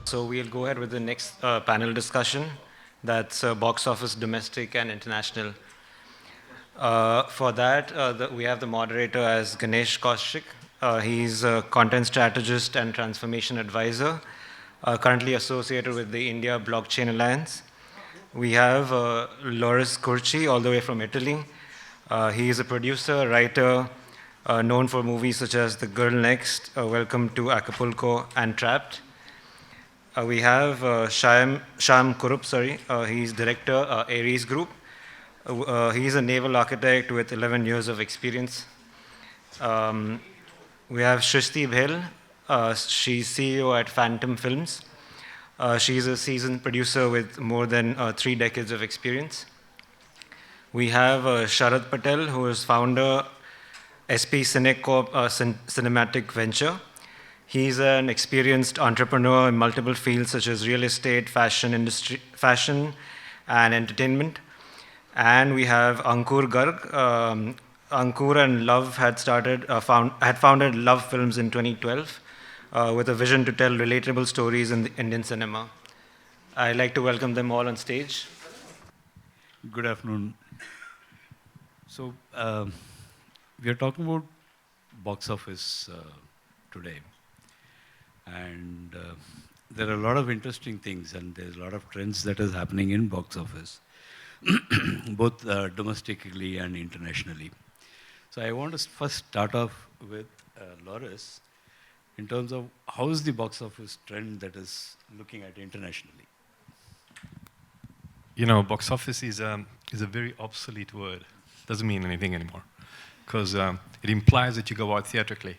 So we'll go ahead with the next panel discussion. That's box office domestic and international. For that, we have the moderator as Ganesh Kaushik. He's a content strategist and transformation advisor, currently associated with the India Blockchain Alliance. We have Loris Curci, all the way from Italy. He is a producer, writer, known for movies such as The Girl Next, Welcome to Acapulco, and Trapped. We have Sham Kurup, sorry. He's director, Aries Group. He's a naval architect with 11 years of experience. Um, we have Shrishti Bhel. She's CEO at Phantom Films. She's a seasoned producer with more than 3 decades of experience. We have Sharad Patel, who is founder SP Cinecorp Cinematic Venture. He's an experienced entrepreneur in multiple fields such as real estate, fashion, and entertainment. And we have Ankur Garg. Ankur and Love had founded Love Films in 2012 with a vision to tell relatable stories in the Indian cinema. I'd like to welcome them all on stage. Good afternoon. So we are talking about box office today. And there are a lot of interesting things, and there's a lot of trends that is happening in box office, both domestically and internationally. So I want to first start off with Loris in terms of how is the box office trend that is looking at internationally. You know, box office is a very obsolete word. Doesn't mean anything anymore, because it implies that you go out theatrically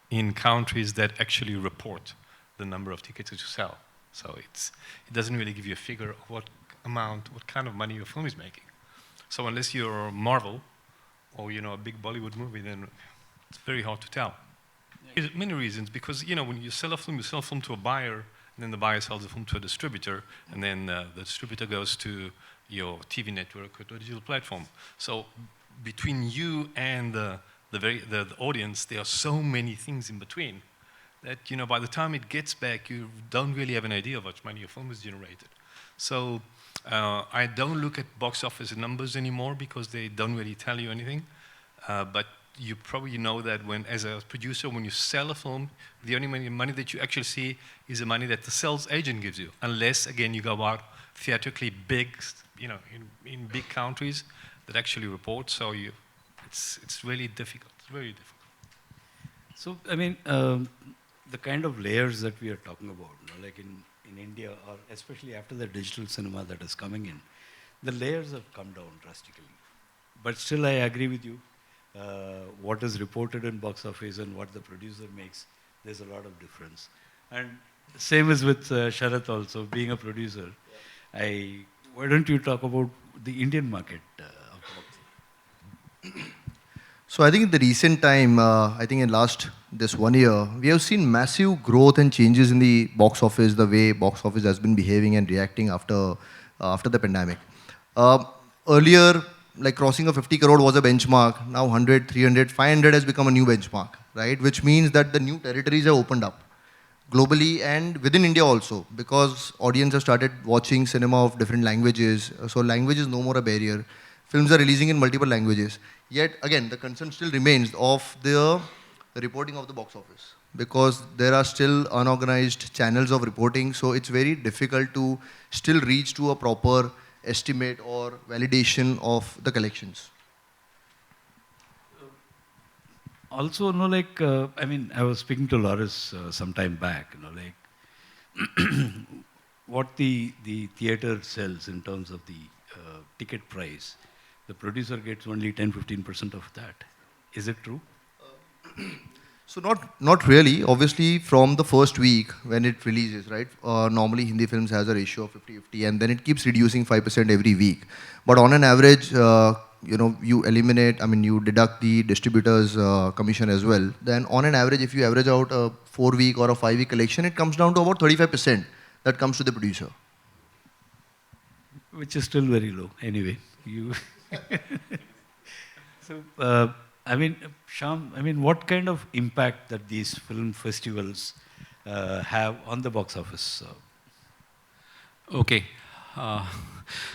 in countries that actually report the number of tickets that you sell. So it doesn't really give you a figure of what kind of money your film is making. So unless you're Marvel or a big Bollywood movie, then it's very hard to tell. There's many reasons, because when you sell a film, you sell a film to a buyer, and then the buyer sells the film to a distributor, and then the distributor goes to your TV network or to a digital platform. So between you and the audience, there are so many things in between that by the time it gets back, you don't really have an idea of how much money your film has generated. So I don't look at box office numbers anymore because they don't really tell you anything. But you probably know that as a producer, when you sell a film, the only money that you actually see is the money that the sales agent gives you, unless again you go out theatrically big, in big countries that actually report. So it's really difficult. It's very difficult. So I mean, the kind of layers that we are talking about, like in India, or especially after the digital cinema that is coming in, the layers have come down drastically. But still, I agree with you. What is reported in box office and what the producer makes, there's a lot of difference. And same is with Sharath also, being a producer. Yeah. Why don't you talk about the Indian market of box? So I think in the recent time, I think in this 1 year, we have seen massive growth and changes in the box office, the way box office has been behaving and reacting after the pandemic. Earlier, like crossing of 50 crore was a benchmark. Now 100, 300, 500 has become a new benchmark, right? Which means that the new territories have opened up globally and within India also, because audience have started watching cinema of different languages. So language is no more a barrier. Films are releasing in multiple languages. Yet again, the concern still remains of the reporting of the box office, because there are still unorganized channels of reporting. So it's very difficult to still reach to a proper estimate or validation of the collections. Also, I mean, I was speaking to Loris some time back, what the theater sells in terms of the ticket price, the producer gets only 10-15% of that. Is it true? So not really. Obviously, from the first week when it releases, right? Normally, Hindi films has a ratio of 50-50, and then it keeps reducing 5% every week. But on an average, you eliminate, you deduct the distributor's commission as well. Then on an average, if you average out a 4-week or a 5-week collection, it comes down to about 35% that comes to the producer. Which is still very low, anyway. So, Shyam, what kind of impact that these film festivals have on the box office? Okay. Uh,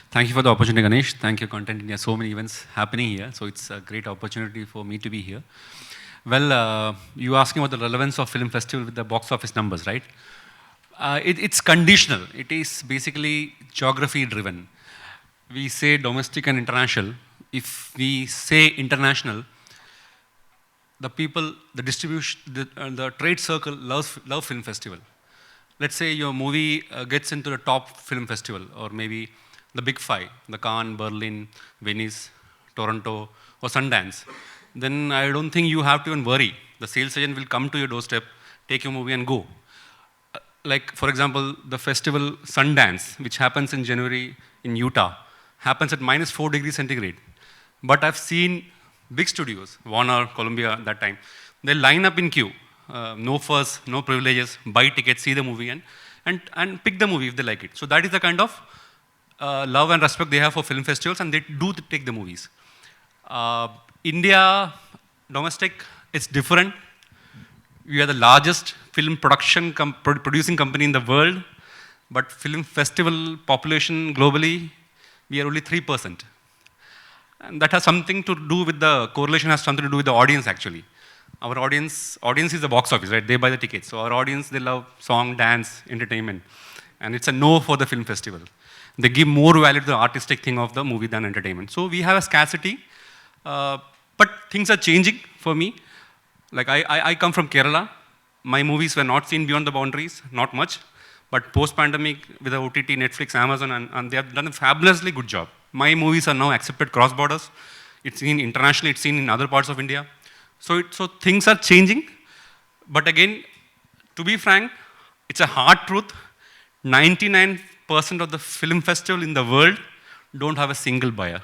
Thank you for the opportunity, Ganesh. Thank you, Content India. So many events happening here, so it's a great opportunity for me to be here. Well, you asking about the relevance of film festival with the box office numbers, right? It's conditional. It is basically geography driven. We say domestic and international. If we say international, the people, the distribution, the trade circle love film festival. Let's say your movie gets into the top film festival, or maybe the big five, the Cannes, Berlin, Venice, Toronto, or Sundance, then I don't think you have to even worry. The sales agent will come to your doorstep, take your movie and go. Like, for example, the festival Sundance, which happens in January in Utah, happens at -4 degrees centigrade. But I've seen big studios, Warner, Columbia, that time, they line up in queue, no fuss, no privileges, buy tickets, see the movie, and pick the movie if they like it. So that is the kind of love and respect they have for film festivals, and they do take the movies. India, domestic, it's different. We are the largest film producing company in the world, but film festival population globally, we are only 3%. And that has something to do with the correlation has something to do with the audience actually. Our audience is the box office, right? They buy the tickets. So our audience, they love song, dance, entertainment. And it's a no for the film festival. They give more value to the artistic thing of the movie than entertainment. So we have a scarcity, but things are changing for me. Like I come from Kerala. My movies were not seen beyond the boundaries, not much. But post-pandemic, with the OTT, Netflix, Amazon, and they have done a fabulously good job. My movies are now accepted cross borders. It's seen internationally, it's seen in other parts of India. So things are changing. But again, to be frank, it's a hard truth. 99% of the film festival in the world don't have a single buyer.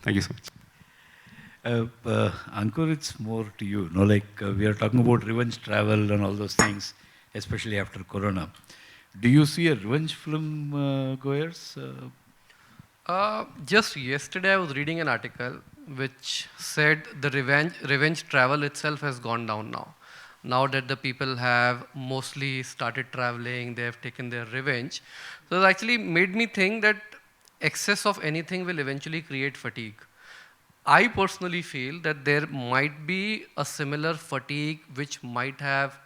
Thank you so much. Ankur, it's more to you. We are talking about revenge travel and all those things, especially after Corona. Do you see a revenge film goers? Just yesterday, I was reading an article which said the revenge travel itself has gone down now. Now that the people have mostly started traveling, they have taken their revenge. So it actually made me think that excess of anything will eventually create fatigue. I personally feel that there might be a similar fatigue which might have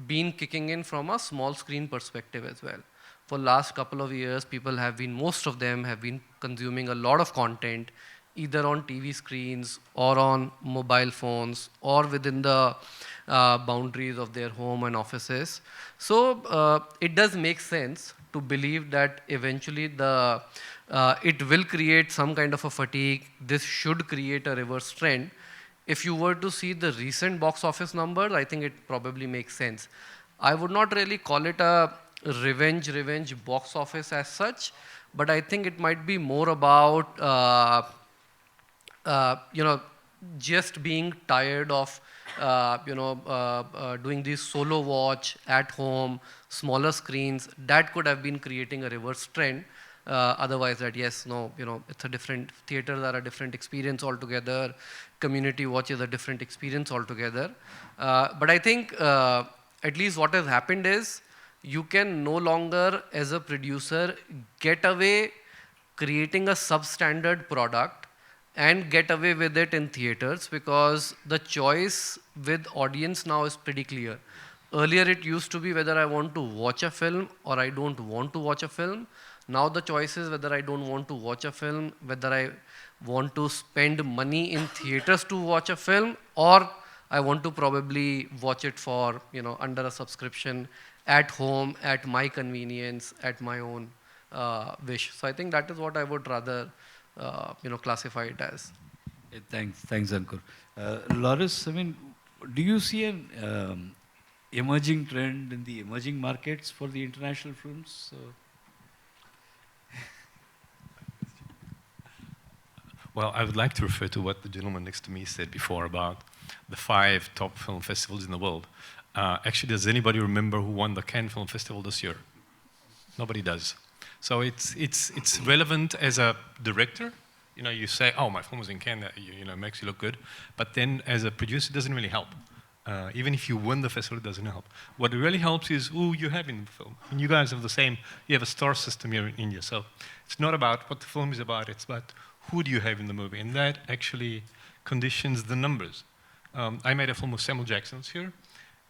been kicking in from a small screen perspective as well. For last couple of years, people have been, most of them have been consuming a lot of content, either on TV screens or on mobile phones or within the boundaries of their home and offices. So it does make sense to believe that eventually it will create some kind of a fatigue. This should create a reverse trend. If you were to see the recent box office numbers, I think it probably makes sense. I would not really call it a revenge box office as such, but I think it might be more about just being tired of doing this solo watch at home, smaller screens. That could have been creating a reverse trend. Otherwise, that yes, no, it's a different, theaters are a different experience altogether. Community watch is a different experience altogether. But I think at least what has happened is you can no longer, as a producer, get away creating a substandard product and get away with it in theaters, because the choice with audience now is pretty clear. Earlier it used to be whether I want to watch a film or I don't want to watch a film. Now the choice is whether I don't want to watch a film, whether I want to spend money in theaters to watch a film, or I want to probably watch it for, under a subscription at home, at my convenience, at my own wish. So I think that is what I would rather, classify it as. Thanks, Ankur. Loris, do you see an emerging trend in the emerging markets for the international films? Well, I would like to refer to what the gentleman next to me said before about the 5 top film festivals in the world. Actually, does anybody remember who won the Cannes Film Festival this year? Nobody does. So it's relevant as a director. You say, oh, my film was in Cannes, that makes you look good. But then as a producer, it doesn't really help. Even if you win the festival, it doesn't help. What really helps is who you have in the film. And you guys have the same, you have a star system here in India. So it's not about what the film is about, it's about who do you have in the movie. And that actually conditions the numbers. I made a film with Samuel Jackson's here,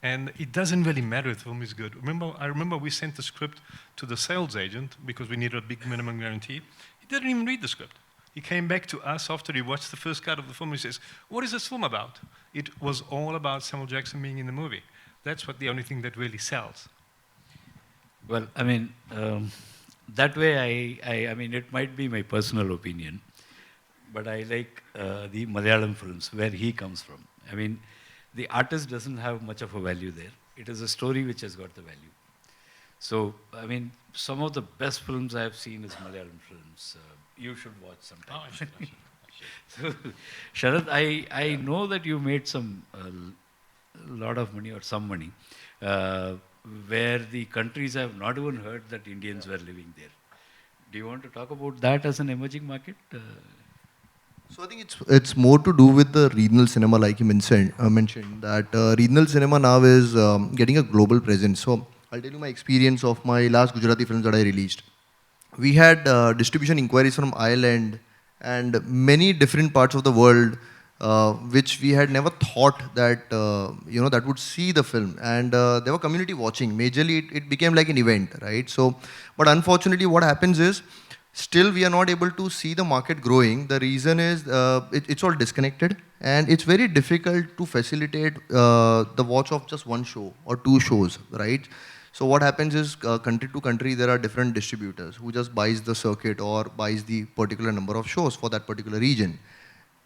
and it doesn't really matter if the film is good. I remember we sent the script to the sales agent because we needed a big minimum guarantee. He didn't even read the script. He came back to us after he watched the first cut of the film. He says, "What is this film about?" It was all about Samuel Jackson being in the movie. That's what the only thing that really sells. Well, I mean, that way I mean, it might be my personal opinion, but I like the Malayalam films where he comes from. I mean, the artist doesn't have much of a value there. It is a story which has got the value. So, I mean, some of the best films I have seen is Malayalam films. You should watch sometime. Oh, I should. So, Sharad, I know that you made some lot of money or some money where the countries have not even heard that Indians were living there. Do you want to talk about that as an emerging market? So I think it's more to do with the regional cinema, like you mentioned that regional cinema now is getting a global presence. So I'll tell you my experience of my last Gujarati films that I released. We had distribution inquiries from Ireland and many different parts of the world, which we had never thought that that would see the film, and there were community watching. Majorly, it became like an event, right? So, but unfortunately, what happens is, still we are not able to see the market growing. The reason is it's all disconnected, and it's very difficult to facilitate the watch of just one show or two shows, right? So what happens is country to country there are different distributors who just buys the circuit or buys the particular number of shows for that particular region.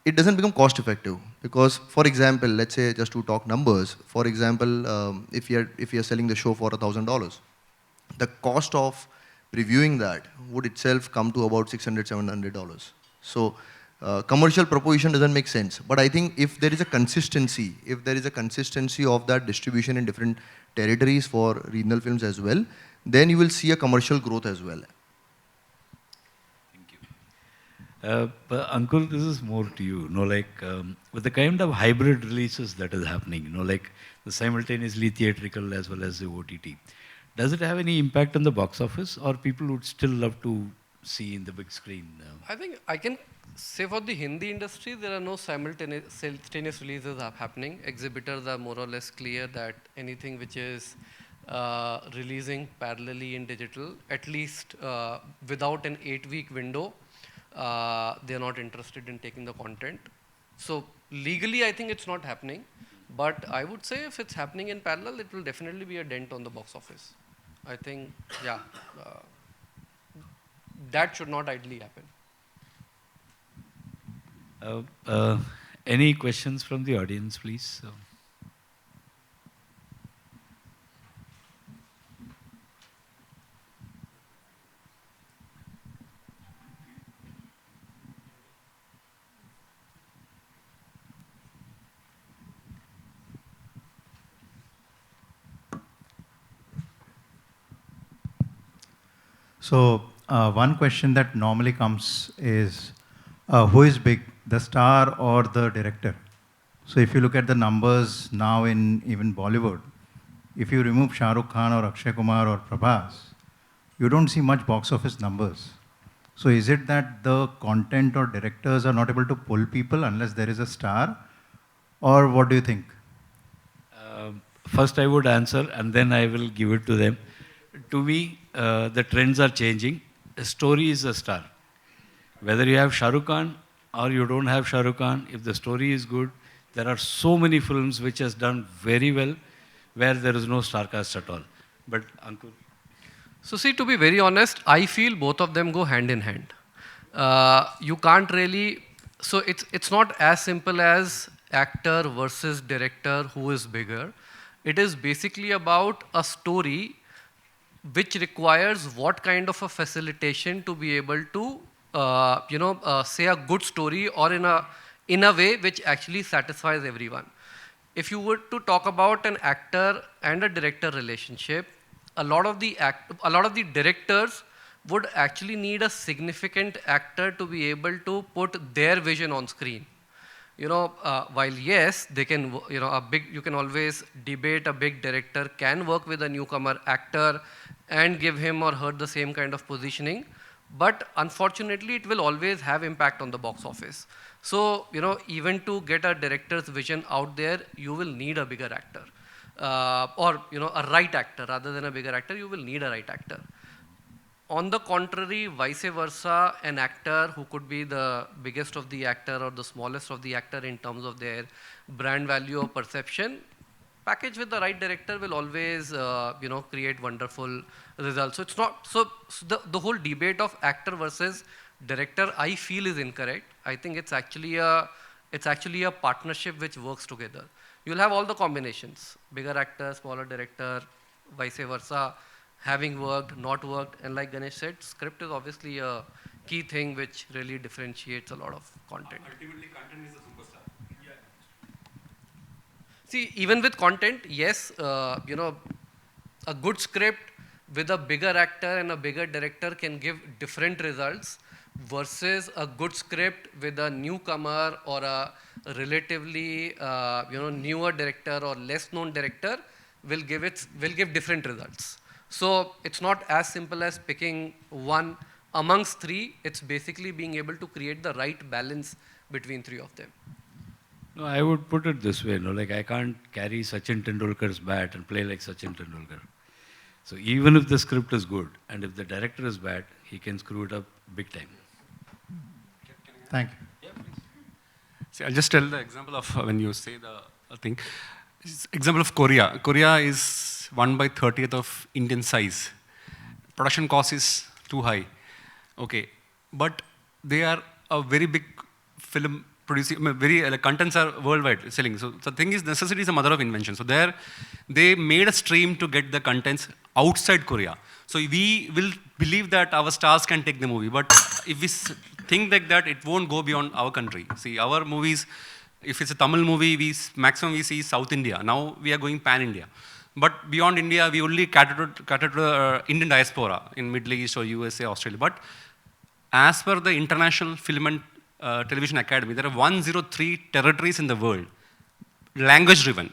It doesn't become cost effective because, for example, let's say just to talk numbers, for example, if you're selling the show for $1,000, the cost of previewing that would itself come to about $600-700. So commercial proposition doesn't make sense. But I think if there is a consistency, of that distribution in different territories for regional films as well, then you will see a commercial growth as well. Thank you. But Ankur, this is more to you. With the kind of hybrid releases that is happening, like the simultaneously theatrical as well as the OTT, does it have any impact on the box office, or people would still love to see in the big screen? I think I can say for the Hindi industry, there are no simultaneous releases are happening. Exhibitors are more or less clear that anything which is releasing parallelly in digital, at least without an 8-week window, they are not interested in taking the content. So legally, I think it's not happening. But I would say if it's happening in parallel, it will definitely be a dent on the box office. I think, yeah, that should not ideally happen. Any questions from the audience, please? So one question that normally comes is, who is big, the star or the director? So if you look at the numbers now in even Bollywood, if you remove Shah Rukh Khan or Akshay Kumar or Prabhas, you don't see much box office numbers. So is it that the content or directors are not able to pull people unless there is a star? Or what do you think? First I would answer and then I will give it to them. To me, the trends are changing. A story is a star. Whether you have Shah Rukh Khan or you don't have Shah Rukh Khan, if the story is good, there are so many films which has done very well where there is no star cast at all. But Ankur? So see, to be very honest, I feel both of them go hand in hand. You can't really, so it's not as simple as actor versus director who is bigger. It is basically about a story which requires what kind of a facilitation to be able to, say a good story or in a way which actually satisfies everyone. If you were to talk about an actor and a director relationship, a lot of the directors would actually need a significant actor to be able to put their vision on screen. While yes, they can, you can always debate a big director can work with a newcomer actor and give him or her the same kind of positioning, but unfortunately, it will always have impact on the box office. So, even to get a director's vision out there, you will need a bigger actor. Or, a right actor rather than a bigger actor, you will need a right actor. On the contrary, vice versa, an actor who could be the biggest of the actor or the smallest of the actor in terms of their brand value or perception, package with the right director will always, create wonderful results. So it's not, so the whole debate of actor versus director, I feel is incorrect. I think it's actually a partnership which works together. You'll have all the combinations, bigger actor, smaller director, vice versa, having worked, not worked, and like Ganesh said, script is obviously a key thing which really differentiates a lot of content. Ultimately, content is the superstar. See, even with content, yes, a good script with a bigger actor and a bigger director can give different results versus a good script with a newcomer or a relatively, newer director or less known director will give different results. So it's not as simple as picking one amongst three. It's basically being able to create the right balance between three of them. No, I would put it this way, like I can't carry Sachin Tendulkar's bat and play like Sachin Tendulkar. So even if the script is good and if the director is bad, he can screw it up big time. Thank you. See, I'll just tell the example of when you say the thing. Example of Korea. Korea is 1/30th of Indian size. Production cost is too high. Okay, but they are a very big film producing. Contents are worldwide selling. So the thing is, necessity is the mother of invention. So there, they made a stream to get the contents outside Korea. So we will believe that our stars can take the movie, but if we think like that, it won't go beyond our country. See, our movies, if it's a Tamil movie, maximum we see South India. Now we are going pan-India. But beyond India, we only cater to the Indian diaspora in Middle East or USA, Australia. But as per the International Film and Television Academy, there are 103 territories in the world, language-driven.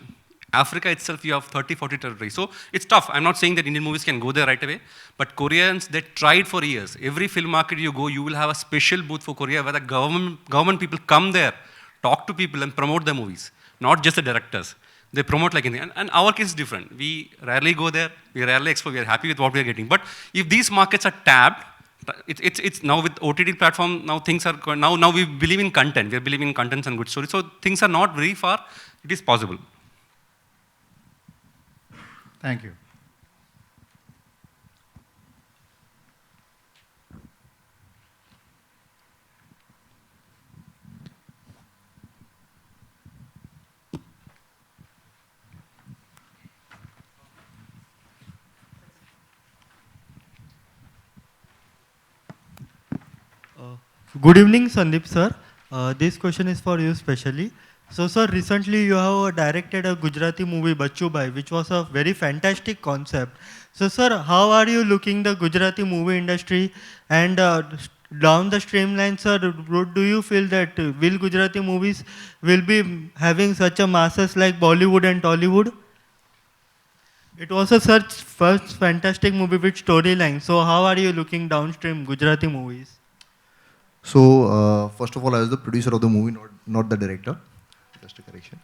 Africa itself, you have 30, 40 territories. So it's tough. I'm not saying that Indian movies can go there right away, but Koreans, they tried for years. Every film market you go, you will have a special booth for Korea where the government people come there, talk to people and promote the movies, not just the directors. They promote like anything. And our case is different. We rarely go there. We rarely explore. We are happy with what we are getting. But if these markets are tapped, it's now with OTT platform, now things are, now we believe in content. We are believing in contents and good stories. So things are not very far. It is possible. Thank you. Good evening, Sandeep sir. This question is for you specially. So, sir, recently you have directed a Gujarati movie, Bachchu Bhai, which was a very fantastic concept. So, sir, how are you looking the Gujarati movie industry and down the streamline, sir? Do you feel that will Gujarati movies will be having such a masses like Bollywood and Tollywood? It was a such first fantastic movie with storyline. So, how are you looking downstream Gujarati movies? So, first of all, I was the producer of the movie, not the director. Just a correction.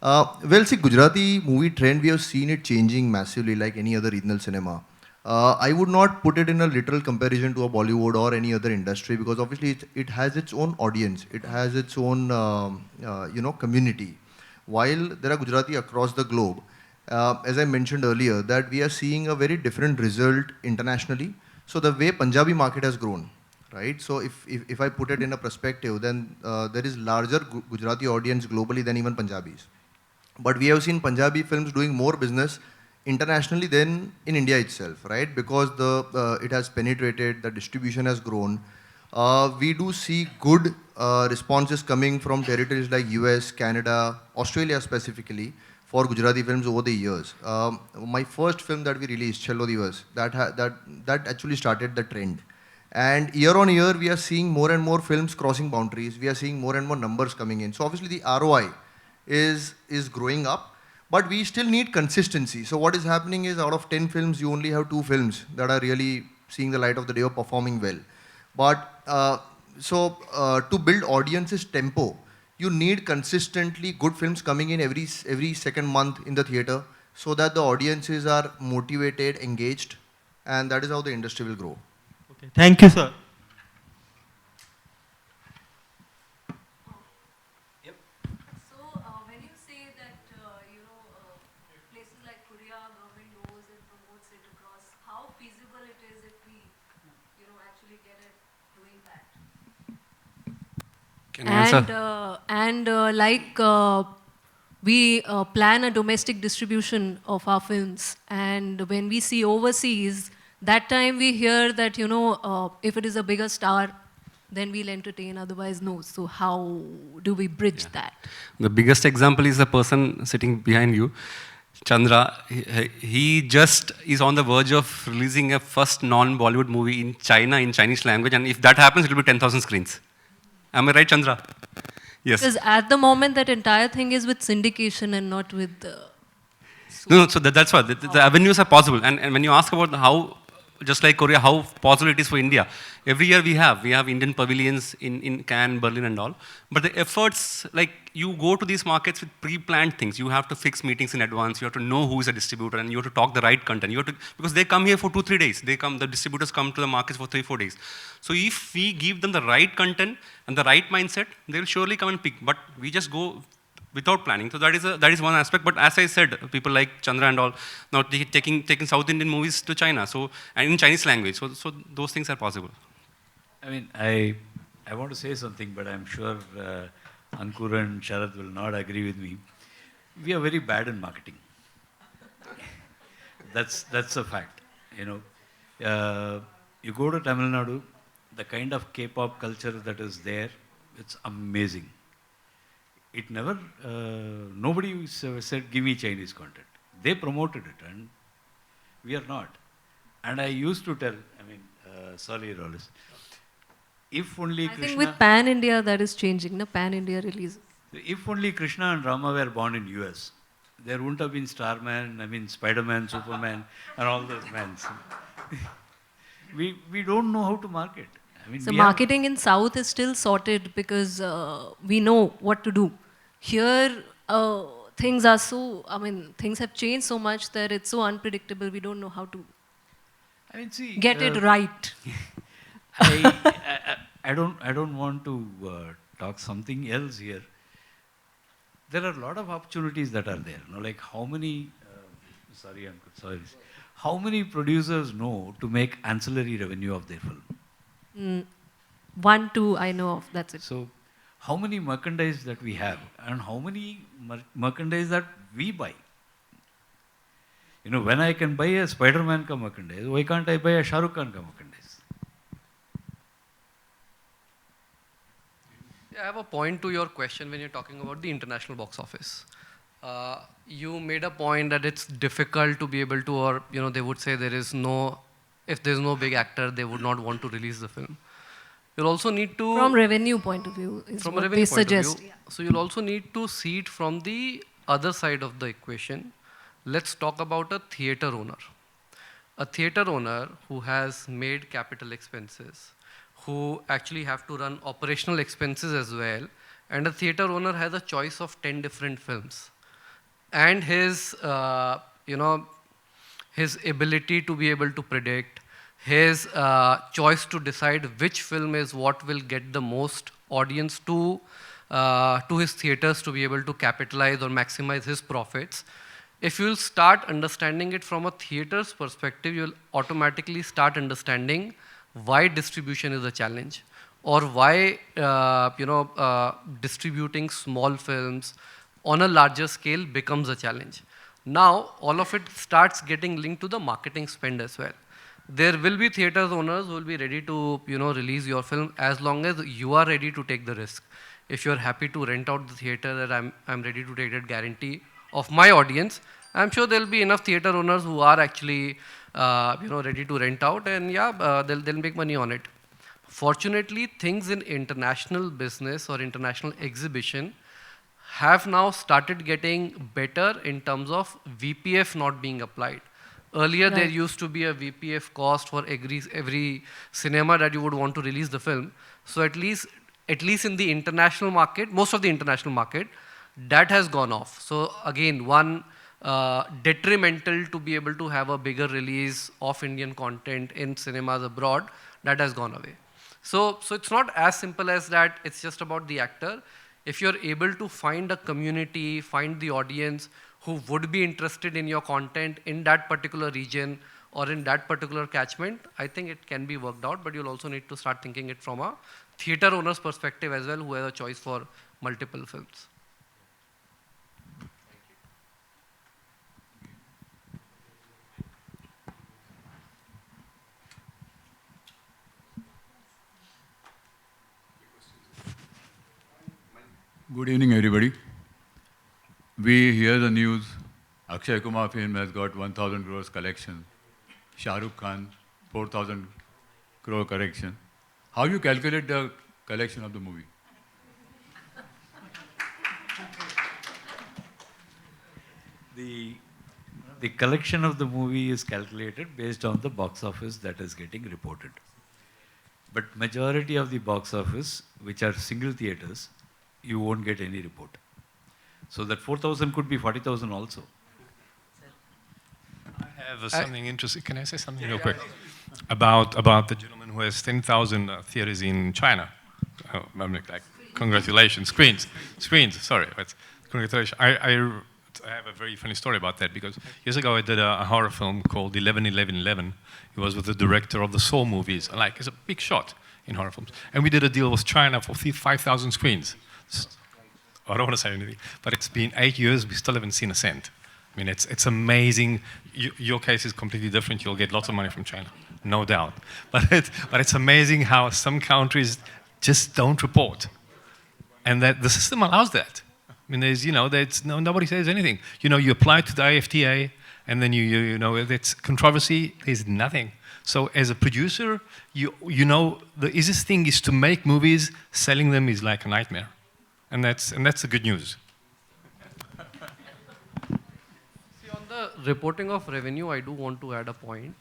Well, see, Gujarati movie trend, we have seen it changing massively like any other regional cinema. I would not put it in a literal comparison to a Bollywood or any other industry because obviously it has its own audience. It has its own, community. While there are Gujarati across the globe, as I mentioned earlier, that we are seeing a very different result internationally. So the way Punjabi market has grown, right? So if I put it in a perspective, then there is larger Gujarati audience globally than even Punjabis. But we have seen Punjabi films doing more business internationally than in India itself, right? Because it has penetrated, the distribution has grown. We do see good responses coming from territories like US, Canada, Australia specifically for Gujarati films over the years. My first film that we released, Chello Divas, that actually started the trend. And year on year, we are seeing more and more films crossing boundaries. We are seeing more and more numbers coming in. So obviously the ROI is growing up, but we still need consistency. So what is happening is out of 10 films, you only have 2 films that are really seeing the light of the day or performing well. But to build audiences tempo, you need consistently good films coming in every second month in the theater so that the audiences are motivated, engaged, and that is how the industry will grow. Okay. Thank you, sir. So, when you say that, places like Korea, government knows and promotes it across, how feasible it is if we, actually get it doing that? Can I answer? We plan a domestic distribution of our films, and when we see overseas, that time we hear that, if it is a bigger star, then we'll entertain, otherwise no. So how do we bridge that? The biggest example is the person sitting behind you, Chandra. He just is on the verge of releasing a first non-Bollywood movie in China in Chinese language, and if that happens, it will be 10,000 screens. Am I right, Chandra? Yes. Because at the moment, that entire thing is with syndication and not with... No, so that's why the avenues are possible. And when you ask about how, just like Korea, how possible it is for India, every year we have Indian pavilions in Cannes, Berlin and all. But the efforts, like you go to these markets with pre-planned things. You have to fix meetings in advance. You have to know who is a distributor and you have to talk the right content. You have to, because they come here for 2-3 days. The distributors come to the markets for 3-4 days. So if we give them the right content and the right mindset, they will surely come and pick. But we just go without planning. So that is one aspect. But as I said, people like Chandra and all now taking South Indian movies to China. So and in Chinese language. So those things are possible. I mean, I want to say something, but I'm sure Ankur and Sharad will not agree with me. We are very bad in marketing. That's a fact. You go to Tamil Nadu, the kind of K-pop culture that is there, it's amazing. It never, nobody said, give me Chinese content. They promoted it, and we are not. And I used to tell, sorry, Rollis, if only I Krishna... think with Pan-India, that is changing, no? Pan-India release. If only Krishna and Rama were born in US, there wouldn't have been Starman, Spider-Man, Superman, and all those men. We don't know how to market. So marketing in South is still sorted because we know what to do. Here, things are so, things have changed so much that it's so unpredictable, we don't know how to get it right. I don't want to talk something else here. There are a lot of opportunities that are there. Like how many, how many producers know to make ancillary revenue of their film? 1, 2, I know of, that's it. So, how many merchandise that we have and how many merchandise that we buy? When I can buy a Spider-Man ka merchandise, why can't I buy a Shah Rukh Khan ka merchandise? Yeah, I have a point to your question when you're talking about the international box office. You made a point that it's difficult to be able to, or they would say if there's no big actor, they would not want to release the film. You'll also need to... From revenue point of view is from what a revenue they point suggest. of view. So you'll also need to see it from the other side of the equation. Let's talk about a theater owner. A theater owner who has made capital expenses, who actually have to run operational expenses as well, and a theater owner has a choice of 10 different films. And his, his ability to be able to predict, his choice to decide which film is what will get the most audience to his theaters to be able to capitalize or maximize his profits. If you'll start understanding it from a theater's perspective, you'll automatically start understanding why distribution is a challenge, or why distributing small films on a larger scale becomes a challenge. Now, all of it starts getting linked to the marketing spend as well. There will be theater owners who will be ready to release your film as long as you are ready to take the risk. If you're happy to rent out the theater, that I'm ready to take that guarantee of my audience, I'm sure there'll be enough theater owners who are actually ready to rent out, and they'll make money on it. Fortunately, things in international business or international exhibition have now started getting better in terms of VPF not being applied. Earlier, there Right. used to be a VPF cost for every cinema that you would want to release the film. So at least in the international market, most of the international market, that has gone off. So again, one detrimental to be able to have a bigger release of Indian content in cinemas abroad, that has gone away. So it's not as simple as that. It's just about the actor. If you're able to find a community, find the audience who would be interested in your content in that particular region or in that particular catchment, I think it can be worked out, but you'll also need to start thinking it from a theater owner's perspective as well, who has a choice for multiple films. Good evening, everybody. We hear the news. Akshay Kumar film has got 1,000 crores collection. Shah Rukh Khan, 4,000 crore collection. How you calculate the collection of the movie? The collection of the movie is calculated based on the box office that is getting reported. But majority of the box office, which are single theaters, you won't get any report. So that 4,000 could be 40,000 also. I have something interesting. Can I say something real quick? About the gentleman who has 10,000 theaters in China. Oh, I'm like, congratulations. Screens, sorry. But congratulations. I have a very funny story about that because years ago I did a horror film called 11-11-11. It was with the director of the Saw movies. Like, it's a big shot in horror films. And we did a deal with China for 5,000 screens. I don't want to say anything, but it's been 8 years, we still haven't seen a cent. I mean, it's amazing. Your case is completely different. You'll get lots of money from China, no doubt. But it's amazing how some countries just don't report. And that the system allows that. I mean, nobody says anything. You apply to the IFTA, and then you know, it's controversy, there's nothing. So as a producer, the easiest thing is to make movies, selling them is like a nightmare. And that's the good news. See, on the reporting of revenue, I do want to add a point.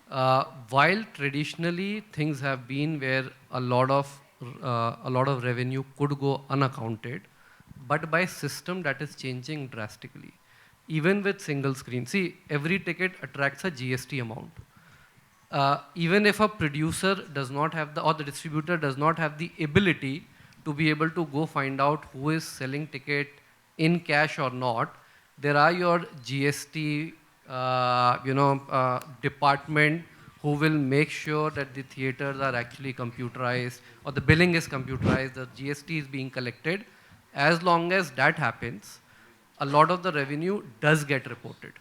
While traditionally things have been where a lot of revenue could go unaccounted, but by system that is changing drastically. Even with single screen, see, every ticket attracts a GST amount. Even if a producer does not have or the distributor does not have the ability to be able to go find out who is selling ticket in cash or not, there are your GST, department who will make sure that the theaters are actually computerized or the billing is computerized, the GST is being collected. As long as that happens, a lot of the revenue does get reported.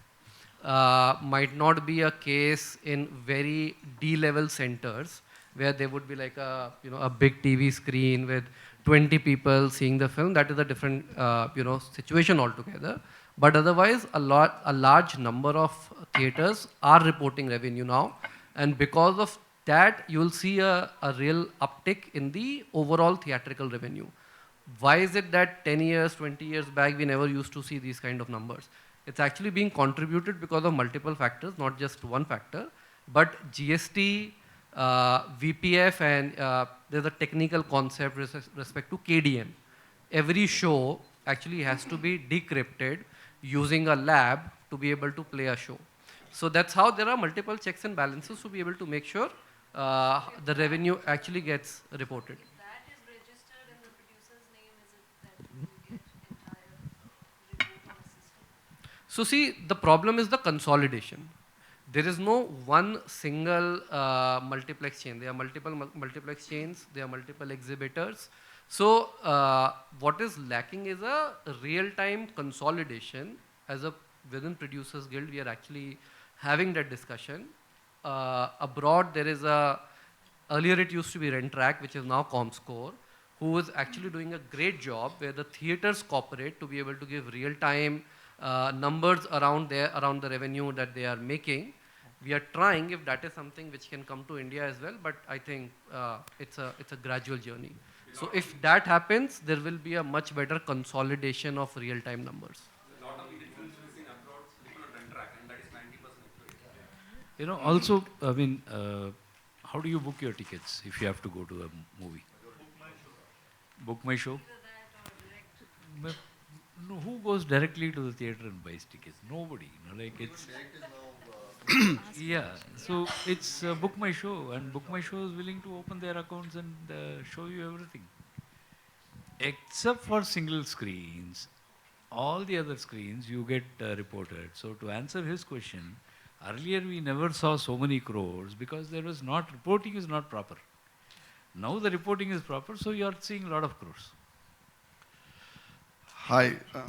Might not be a case in very D-level centers where there would be like a big TV screen with 20 people seeing the film. That is a different situation altogether. But otherwise, a large number of theaters are reporting revenue now, and because of that, you will see a real uptick in the overall theatrical revenue. Why is it that 10 years, 20 years back, we never used to see these kind of numbers? It's actually being contributed because of multiple factors, not just one factor. But GST, VPF, and there's a technical concept with respect to KDM. Every show actually has to be decrypted using a lab to be able to play a show. So that's how there are multiple checks and balances to be able to make sure the revenue actually gets reported. So see, the problem is the consolidation. There is no one single multiplex chain. There are multiple multiplex chains. There are multiple exhibitors. So what is lacking is a real-time consolidation. Within Producers Guild, we are actually having that discussion. Abroad, there is earlier it used to be Rentrack, which is now Comscore, who is actually doing a great job where the theaters cooperate to be able to give real-time numbers around the revenue that they are making. We are trying if that is something which can come to India as well, but I think it's a gradual journey. So if that happens, there will be a much better consolidation of real-time numbers. You know, also, I mean, how do you book your tickets if you have to go to a movie? Book my show? But no, who goes directly to the theater and buys tickets? Nobody. You know, like it's. Yeah, so it's Book My Show, and Book My Show is willing to open their accounts and show you everything. Except for single screens, all the other screens you get reported. So to answer his question, earlier we never saw so many crores because there was not, reporting is not proper. Now the reporting is proper, so you are seeing a lot of crores. Hi. Can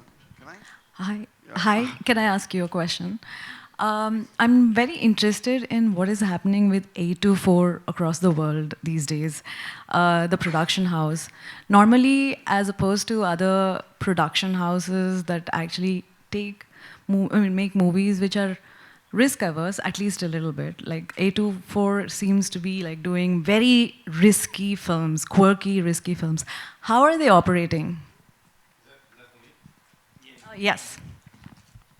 I? Hi. Yeah. Hi. Can I ask you a question? I'm very interested in what is happening with A24 across the world these days, the production house. Normally, as opposed to other production houses that actually make movies which are risk averse, at least a little bit. Like A24 seems to be like doing very risky films, quirky, risky films. How are they operating? Yes.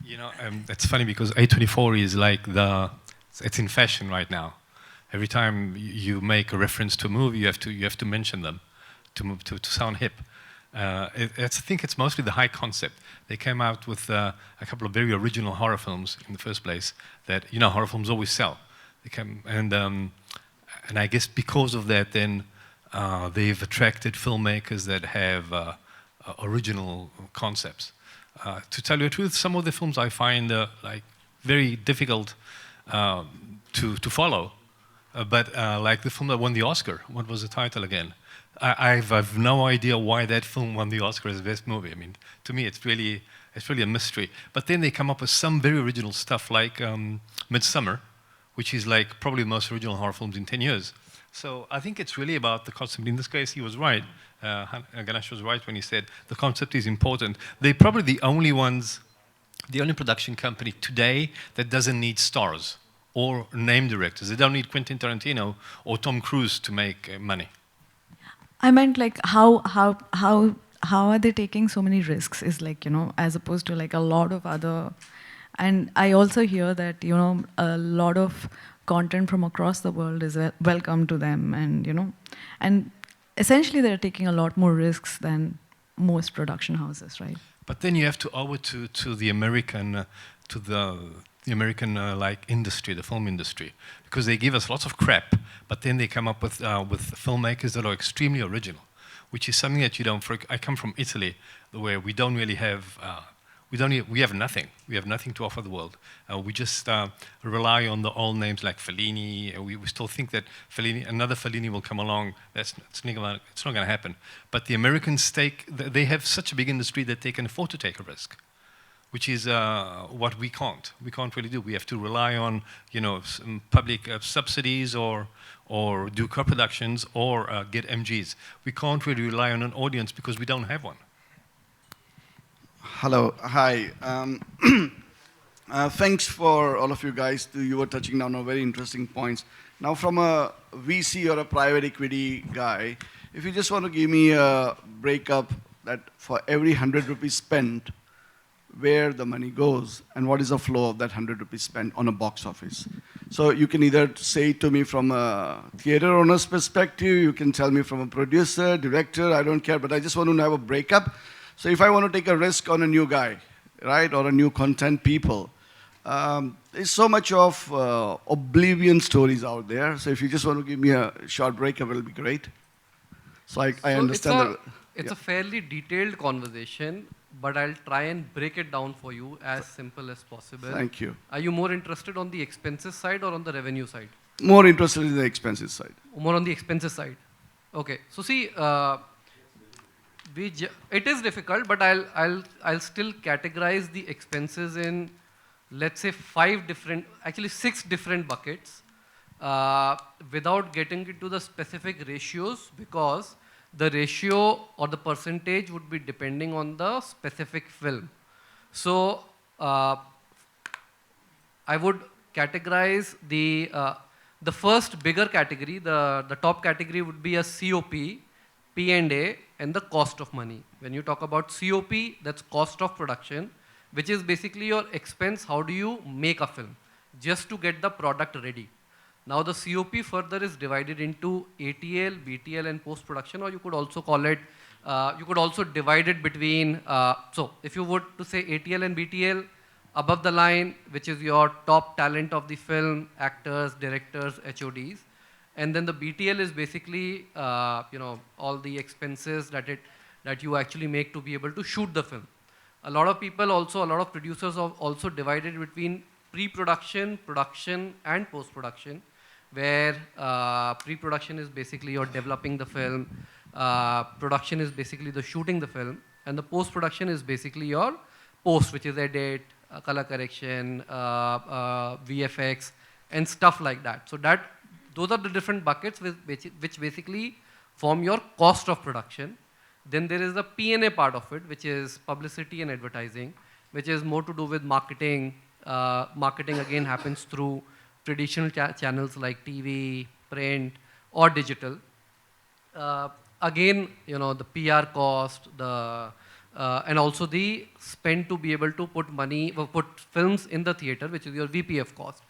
You know, it's funny because A24 is like it's in fashion right now. Every time you make a reference to a movie, you have to mention them to sound hip. I think it's mostly the high concept. They came out with a couple of very original horror films in the first place that, you know, horror films always sell. They came, and I guess because of that, then they've attracted filmmakers that have original concepts. To tell you the truth, some of the films I find like very difficult to follow. But like the film that won the Oscar, what was the title again? I've no idea why that film won the Oscar as best movie. I mean, to me, it's really a mystery. But then they come up with some very original stuff like Midsummer, which is like probably the most original horror films in 10 years. So I think it's really about the concept. In this case, he was right. Ganesh was right when he said the concept is important. They're probably the only production company today that doesn't need stars or name directors. They don't need Quentin Tarantino or Tom Cruise to make money. I meant like how are they taking so many risks is like, you know, as opposed to like a lot of other, and I also hear that, you know, a lot of content from across the world is welcome to them, and, you know, and essentially they're taking a lot more risks than most production houses, right? But then you have to owe it to the American like industry, the film industry, because they give us lots of crap, but then they come up with filmmakers that are extremely original, which is something that you don't. I come from Italy, where we don't really have. We have nothing. We have nothing to offer the world. We just rely on the old names like Fellini. We still think that another Fellini will come along. It's not going to happen. But the Americans they have such a big industry that they can afford to take a risk, which is what we can't. We can't really do. We have to rely on, you know, some public subsidies or do co-productions or get MGs. We can't really rely on an audience because we don't have one. Hello. Hi. Thanks for all of you guys. You were touching down on very interesting points. Now, from a VC or a private equity guy, if you just want to give me a breakup that for every 100 rupees spent, where the money goes and what is the flow of that 100 rupees spent on a box office. So you can either say to me from a theater owner's perspective, you can tell me from a producer, director, I don't care, but I just want to have a breakup. So if I want to take a risk on a new guy, right, or a new content people, there's so much of oblivion stories out there. So if you just want to give me a short breakup, it'll be great. So I understand. It's a fairly detailed conversation, but I'll try and break it down for you as simple as possible. Thank you. Are you more interested on the expenses side or on the revenue side? More interested in the expenses side. More on the expenses side. Okay. So see, it is difficult, but I'll still categorize the expenses in, let's say, 6 different buckets, without getting into the specific ratios, because the ratio or the percentage would be depending on the specific film. So I would categorize the first bigger category, the top category would be a COP, P&A, and the cost of money. When you talk about COP, that's cost of production, which is basically your expense. How do you make a film? Just to get the product ready. Now the COP further is divided into ATL, BTL, and post-production, or you could also call it, you could also divide it between, so if you were to say ATL and BTL, above the line, which is your top talent of the film, actors, directors, HODs. And then the BTL is basically, all the expenses that you actually make to be able to shoot the film. A lot of people also, a lot of producers have also divided between pre-production, production, and post-production, where pre-production is basically you're developing the film, production is basically the shooting the film, and the post-production is basically your post, which is edit, color correction, VFX, and stuff like that. So those are the different buckets which basically form your cost of production. Then there is the P&A part of it, which is publicity and advertising, which is more to do with marketing. Marketing again happens through traditional channels like TV, print, or digital. Again, the PR cost, and also the spend to be able to put films in the theater, which is your VPF cost.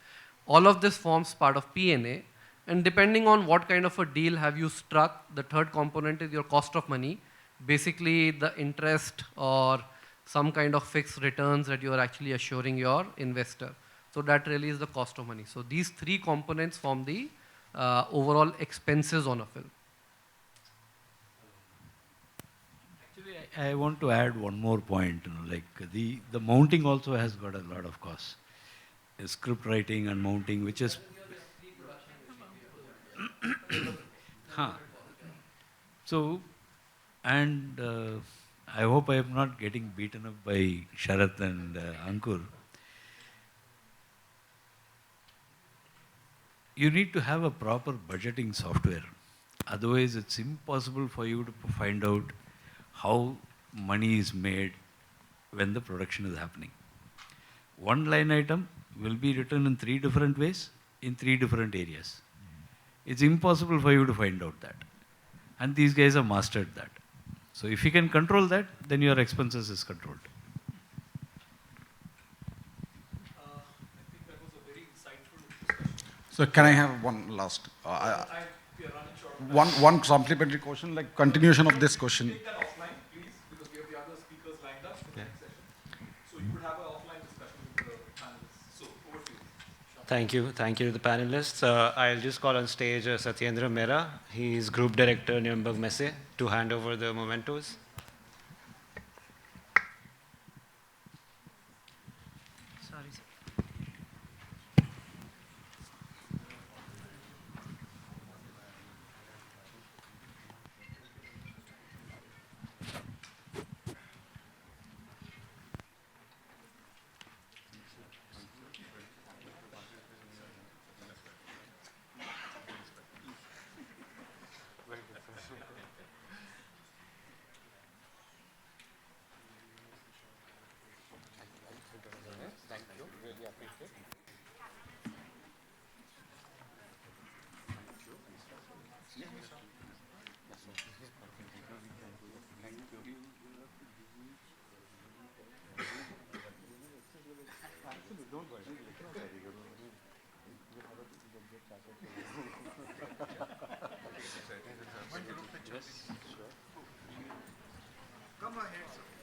All of this forms part of P&A. And depending on what kind of a deal have you struck, the third component is your cost of money. Basically, the interest or some kind of fixed returns that you are actually assuring your investor. So that really is the cost of money. So these three components form the overall expenses on a film. Actually, I want to add one more point. Like the mounting also has got a lot of costs. Script writing and mounting, which is So, and I hope I am not getting beaten up by Sharath and Ankur. You need to have a proper budgeting software. Otherwise, it's impossible for you to find out how money is made when the production is happening. One line item will be written in 3 different ways in 3 different areas. It's impossible for you to find out that. And these guys have mastered that. So if you can control that, then your expenses is controlled. So can I have one last, one supplementary question, like continuation of this question? Take that offline, please, because we have the other speakers lined up for the next session. So you could have an offline discussion with the panelists. So over to you. Thank you to the panelists. I'll just call on stage Satyendra Mehra. He's Group Director, Nuremberg Messe, to hand over the mementos. Come ahead, sir.